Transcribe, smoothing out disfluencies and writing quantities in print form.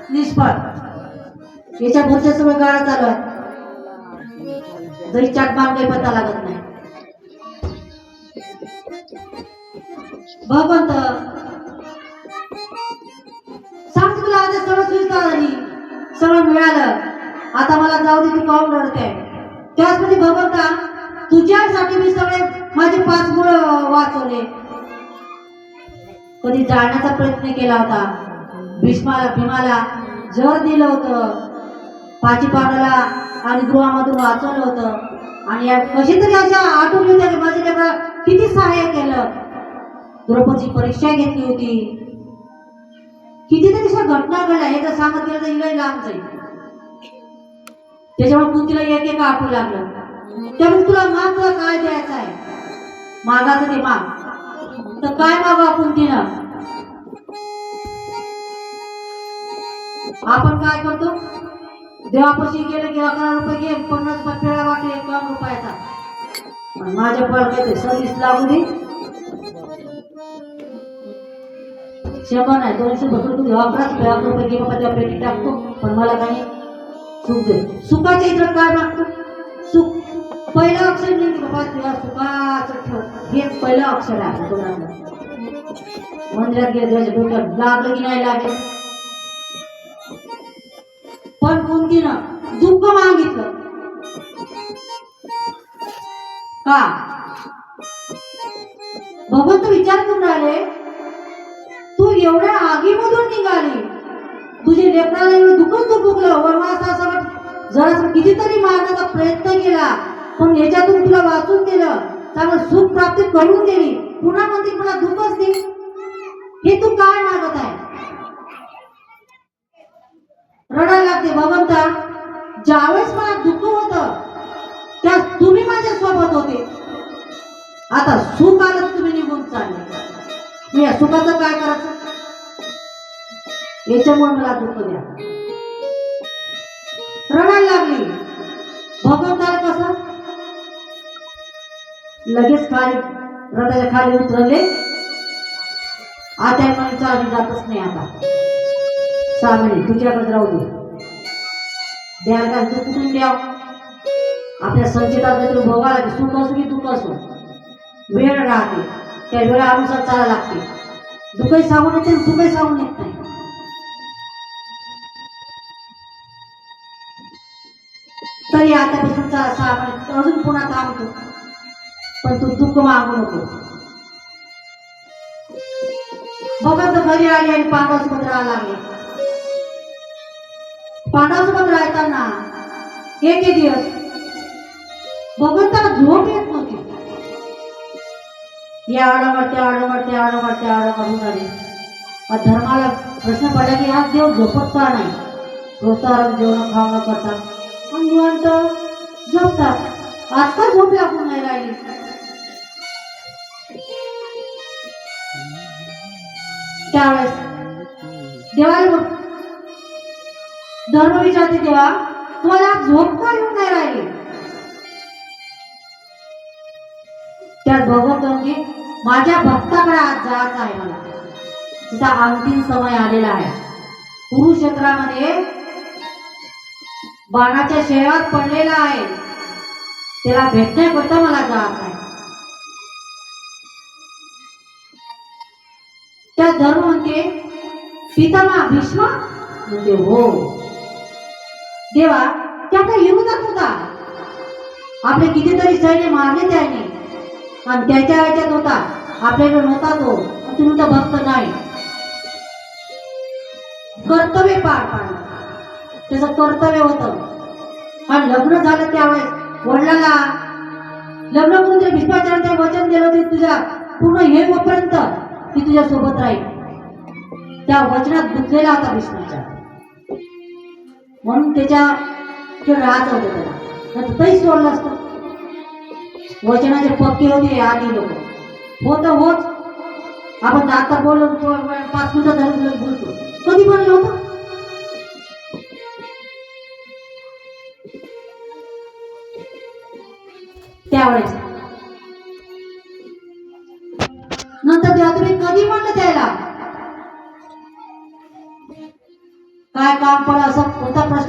निष्फळ. याच्या पुढच्या सगळं गाळा चालू आहे. जरी चाटमान काही पत्ता लागत नाही. भगवंत सांग तुला आता सगळं सुविधा झाली, सगळं मिळालं, आता मला जाऊ दे, तू काहून रडते. त्याचमध्ये भगवंता तुझ्यासाठी मी सगळे माझे 5 गुण वाचवले. कधी जाळण्याचा प्रयत्न केला होता, भीमाला जर दिलं होतं, पाचीपाडाला आणि गृहामधून वाचवलं होतं, आणि कशी तरी अशा आठवली होत्या की माझ्या लेकराला किती सहाय्य केलं. द्रौपदीची परीक्षा घेतली होती, कितीतरी अशा घटना घडल्या. हे जर सांगत गेलं तर इलाही लांब जाईल. त्याच्यामुळे कुंतीला एक एक आठवू लागलं. त्यामुळे तुला काय द्यायचं आहे, मागाचं ते माग. तर काय मागा कुंतीनं? आपण काय करतो, देवापाशी गेले की 11 रुपये घे, 50 पेळा वाटले 1 रुपयाचा. माझ्या पळकायचे सर्विस लागू दे, 100 नाही 200 भरपूर तू 11 रुपये घे बाबा, त्या पेटीत टाकतो, पण मला काही सुख दे. सुखाच्या इतर काय मागतो? सुख. पहिलं अक्षर नाही की बाबा तुला सुखाचं ठेव, हे पहिलं अक्षर आहे तोंडातलं. मंदिरात गेले त्याच्या डोक्यात लागलं की नाही लागलं. पण कुंतीनं दुःख मागितलं का? भगवंत विचार करून राहिले, तू एवढ्या आगीमधून निघाली, तुझे लेकराला एवढं दुःखच दुखलं, वनवासासह जरा कितीतरी मारण्याचा प्रयत्न केला, पण याच्यातून तुला वाचून दिलं, चांगलं सुख प्राप्त करून दिली, पुन्हा म्हणते मला दुःखच दे. हे तू काय मागत आहे? रडायला लागते. भगवंता, ज्यावेळेस मला दुःख होतं त्या तुम्ही माझ्या सोबत होते, आता सुख आलं तुम्ही निघून चालले, मी या सुखाचं काय करायचं? याच्यामुळे मला दुःख द्या. रडायला लागली. भगवंताला कसं लगेच खाली रथाच्या खाली उतरले. आता मला चालली जातच नाही, आता 6 महिने तुझ्याकडे राहू दे. द्यायला काय तू कुठून द्याव? आपल्या संचितात तरी भोगाला की सुख असो की दुःख असो, वेळ राहते, त्या वेळानुसार चालायला लागते. दुःखही सांगून येते, सुखही सांगून येत नाही. तरी आतापासून 6 महिने अजून पुन्हा थांबतो, पण तू दुःख मागू नको. भगवंत घरी आले आणि पांडवासोबत राहायला लागले. पांडवासोबत राहताना एक दिवस भगवंताला झोप येत नव्हती. या आडोमड होऊन आले. धर्माला प्रश्न पडला की आज देव झोपत का नाही? रोजचा जेवण खावणं करतात आणि निवांत झोपतात, आज का झोप लागून नाही राहिली? त्यावेळेस देवाला धर्म विचारते, देवा तुम्हाला झोप का येऊन नाही राहिली? त्यात भगवंत म्हणजे माझ्या भक्ताकडे आज जायचं आहे, मला तिचा अंतिम समय आलेला आहे. कुरुक्षेत्रामध्ये बाणाच्या शेवात पडलेला आहे, त्याला भेटण्याकरता मला जायचं आहे. त्या धर्म म्हणते, पितामह भीष्म म्हणते, हो देवा त्या काय विरोधात होता, आपले कितीतरी सैन्य मारले त्याने, आणि त्याच्या ह्याच्यात होता, आपल्याकडे नव्हता तो, तुम्ही तर भक्त नाही. कर्तव्य पार पाडलं, त्याचं कर्तव्य होतं. आणि लग्न झालं त्यावेळेस वडिलाला लग्न करून ते भीष्माचार्याने वचन दिलं होते, तुझ्या पूर्ण हे होईपर्यंत ती तुझ्या सोबत राहील. त्या वचनात गुंतलेला होता भीष्माचार्य, म्हणून त्याच्या राहत होते त्याला, नाही तरी सोडलं असतं. वचनाचे पक्के होते आधी लोक, होत होच. आपण आता बोललो 5 मिनिटं झाली बोलतो, कधी बनलं होतं? त्यावेळेस नंतर तेव्हा तुम्ही कधी म्हणलं त्याला काय काम पडलं असं कोणता प्रश्न